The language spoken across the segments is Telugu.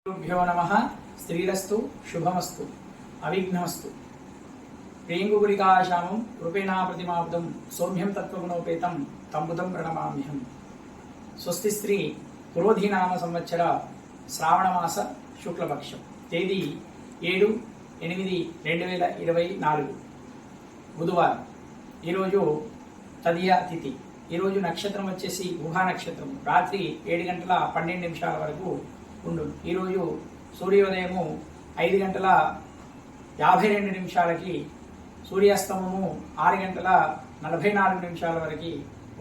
భ్యో నమః. శ్రీరస్తు శుభమస్తు అవిఘ్నమస్తు. ప్రియంగుగురికాశామం రూపేణా ప్రతిమాపుతం సౌమ్యం తత్వగుణోపేతం తంబుతం ప్రణమామ్యహం. స్వస్తి శ్రీ పురోధినామ సంవత్సర శ్రావణమాస శుక్లపక్షం తేదీ 7/8/2024 బుధవారం. ఈరోజు తదియ తిథి. ఈరోజు నక్షత్రం వచ్చేసి గుహా నక్షత్రం. రాత్రి 7:12 వరకు ఉండు. ఈరోజు సూర్యోదయము 5:52 సూర్యాస్తమము 6:44 వరకు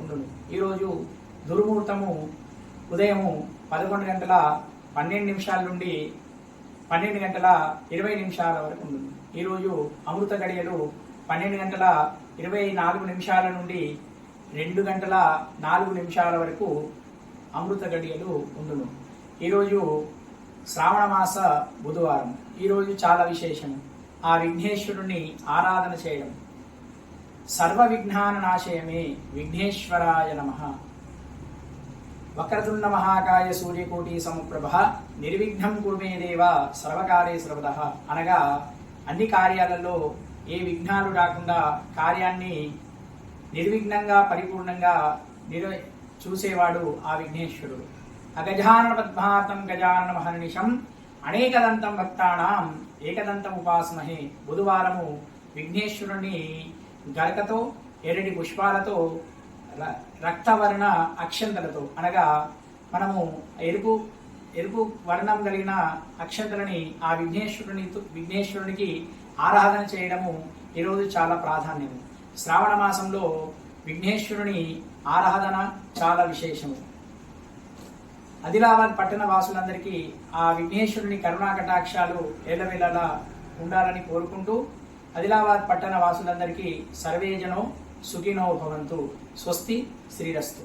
ఉండును. ఈరోజు దుర్ముహూర్తము ఉదయము 11:12 నుండి 12:20 వరకు ఉండును. ఈరోజు అమృత గడియలు 12:24 నుండి 2:04 వరకు అమృత గడియలు ఉండును. ఈరోజు శ్రావణ మాస బుధవారం. ఈరోజు చాలా విశేషం. ఆ విఘ్నేశ్వరుని ఆరాధన చేయడం. సర్వ విఘ్నాన నాశయమే విఘ్నేశ్వరాయ నమః. వక్రతుండ మహాకాయ సూర్యకోటి సమప్రభ నిర్విఘ్నం కుర్మే దేవ సర్వకార్యే సర్వదః. అనగా అన్ని కార్యాలలో ఏ విఘ్నాలు రాకుండా కార్యాన్ని నిర్విఘ్నంగా పరిపూర్ణంగా చూసేవాడు ఆ విఘ్నేశ్వరుడు. అగజానన పద్మార్తం గజానన మహర్నిశం అనేకదంతం భక్తానాం ఏకదంతం ఉపాసమహే. బుధవారము విఘ్నేశ్వరుని గరకతో, ఎర్రటి పుష్పాలతో, రక్తవర్ణ అక్షంతలతో, అనగా మనము ఎరుపు వర్ణం కలిగిన అక్షంతలని ఆ విఘ్నేశ్వరునికి ఆరాధన చేయడము ఈరోజు చాలా ప్రాధాన్యము. శ్రావణ మాసంలో విఘ్నేశ్వరుని ఆరాధన చాలా విశేషము. ఆదిలాబాద్ పట్టణ వాసులందరికీ ఆ విఘ్నేశ్వరుని కరుణా కటాక్షాలు ఏలవేళలా ఉండాలని కోరుకుంటూ, ఆదిలాబాద్ పట్టణ వాసులందరికీ సర్వేజనో సుఖినో భవంతు. స్వస్తి. శ్రీరస్తు.